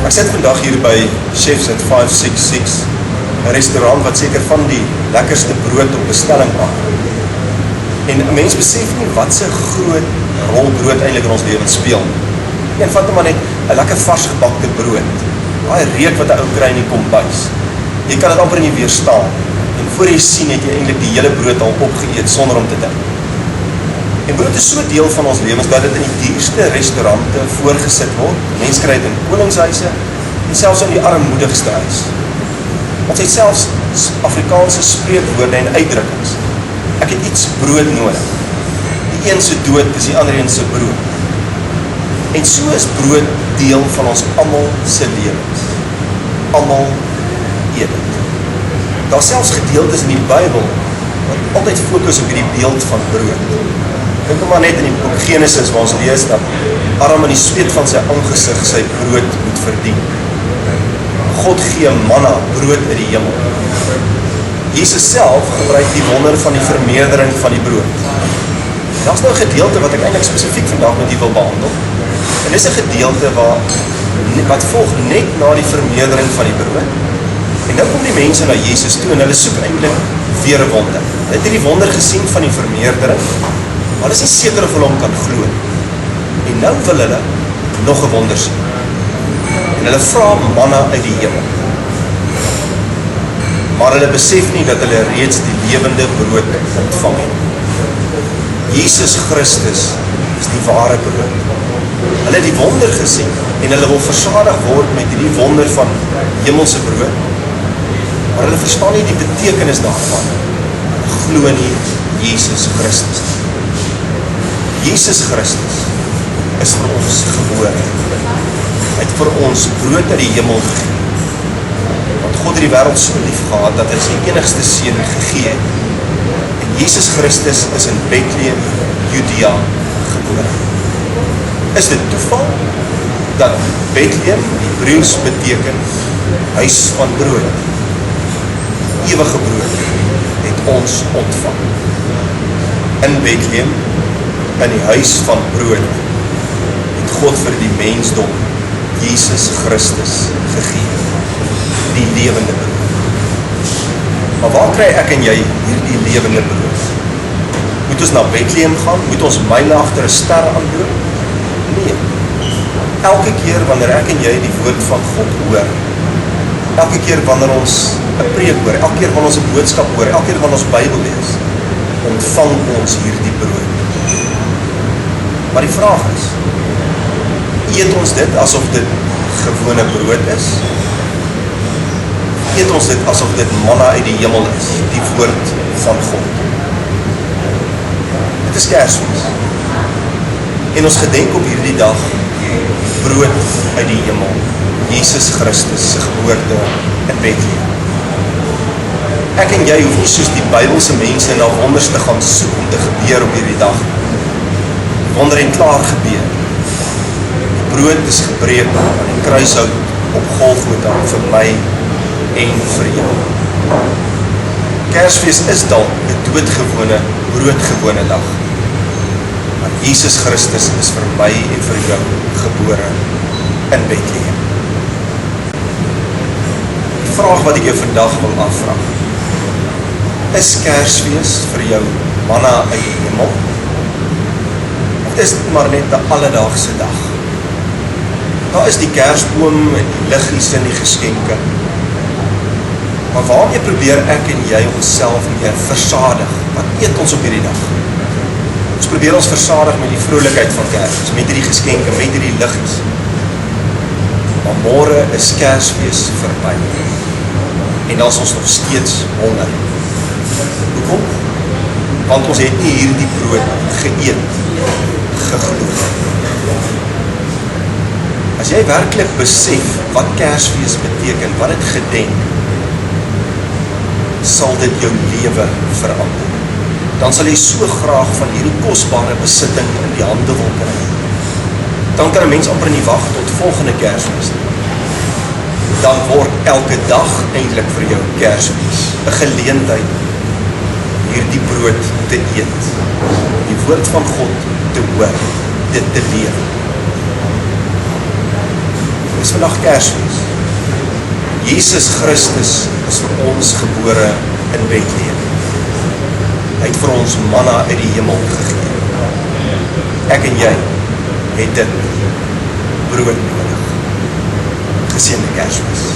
Ek sit vandag hier by Chefs at 566, 'n restaurant wat seker van die lekkerste brood op bestelling maak. En 'n mens besef nie wat se groot rol brood eintlik in ons lewens speel. En vat maar net 'n lekker vars gebakte brood. Daai reuk wat 'n ou kry in die kombuis. Jy kan dit amper nie weerstaan. En voor jy sien het jy eintlik die hele brood al opgeëet sonder om te dink. En brood is so deel van ons lewens dat dit in die duurste restaurante voorgesit word. Mense kry dit in koningshuise en selfs in die armoedigste huis. Ons het selfs Afrikaanse spreekwoorde en uitdrukkings. Ek het iets brood nodig. Die een se dood is die ander een se brood. En so is brood deel van ons almal se lewens. Almal eet dit. Daar is selfs gedeeltes in die Bybel wat altyd fokus op hierdie beeld van brood. Dink maar net in die boek Genesis waar ons lees dat Adam in die sweet van sy aangesig sy brood moet verdien. God gee manna, brood uit die hemel. Jesus self gebruik die wonder van die vermeerdering van die brood. Daar's nou 'n gedeelte wat ek eintlik spesifiek vandag met u wil behandel. En dis 'n gedeelte wat volg net na die vermeerdering van die brood. En nou kom die mense na Jesus toe en hulle soek eintlik weer 'n wonder. Hulle het hierdie wonder gesien van die vermeerdering, maar hulle is nie seker of hulle hom kan glo. En nou wil hulle nog 'n wonder sien. En hulle vra manna uit die hemel. Maar hulle besef nie dat hulle reeds die lewende brood ontvang het. Jesus Christus is die ware brood. Hulle het die wonder gesien en hulle wil versadig word met hierdie wonder van hemelse brood. Maar hulle verstaan nie die betekenis daarvan. Hulle glo nie Jesus Christus. Jesus Christus is vir ons gebore. Hy het vir ons brood uit die hemel gegee. Want God het die wêreld so lief gehad dat hy sy enigste seun gegee het. En Jesus Christus is in Bethlehem, Judea gebore. Is dit toeval dat Bethlehem Hebreëus beteken huis van brood? Ewige brood het ons ontvang. In Bethlehem, in die huis van brood, het God vir die mensdom Jesus Christus gegee. Die lewende brood. Maar waar kry ek en jy hierdie lewende brood? Moet ons na Bethlehem gaan? Moet ons myle agter 'n ster aanloop? Nee. Elke keer wanneer ek en jy die woord van God hoor, elke keer wanneer ons 'n preek hoor, elke keer wanneer ons 'n boodskap hoor, elke keer wanneer ons Bybel lees, ontvang ons hierdie brood. Maar die vraag is, eet ons dit asof dit gewone brood is? Eet ons dit asof dit manna uit die hemel is, die woord van God? Dit is Kersfees. En ons gedenk op hierdie dag brood uit die hemel, Jesus Christus se geboorte in Bethlehem. Ek en jy hoef nie soos die Bybelse mense na wonders te gaan soek om te gebeur op hierdie dag. Wonder en klaar gebeur. Die brood is gebreek aan die kruishout op Golgotha vir my en vir jou. Kersfees is dalk 'n doodgewone, broodgewone dag. Maar Jesus Christus is vir my en vir jou gebore in Bethlehem. Die vraag wat ek jou vandag wil afvra, is Kersfees vir jou manna uit die hemel? Of is dit maar net 'n alledaagse dag? Daar is die kersboom en die liggies en die geskenke. Maar waarmee probeer ek en jy onsself meer versadig? Wat eet ons op hierdie dag? Ons probeer ons versadig met die vrolikheid van Kersfees, met hierdie geskenke, met hierdie liggies. Maar môre is Kersfees verby. En dan is ons nog steeds honger. Hoekom? Want ons het nie hierdie brood geëet, geglo. As jy werklik besef wat Kersfees beteken, wat dit gedenk, sal dit jou lewe verander. Dan sal jy so graag van hierdie kosbare besitting in die hande wil kry. Dan kan 'n mens amper nie wag tot volgende Kersfees nie. Dan word elke dag eintlik vir jou Kersfees, 'n geleentheid hierdie brood te eet, die woord van God te hoor, dit te leef. Dis vandag Kersfees. Jesus Christus is vir ons gebore in Bethlehem. Hy het vir ons manna uit die hemel gegee. Ek en jy het dit brood nodig. Geseënde Kersfees.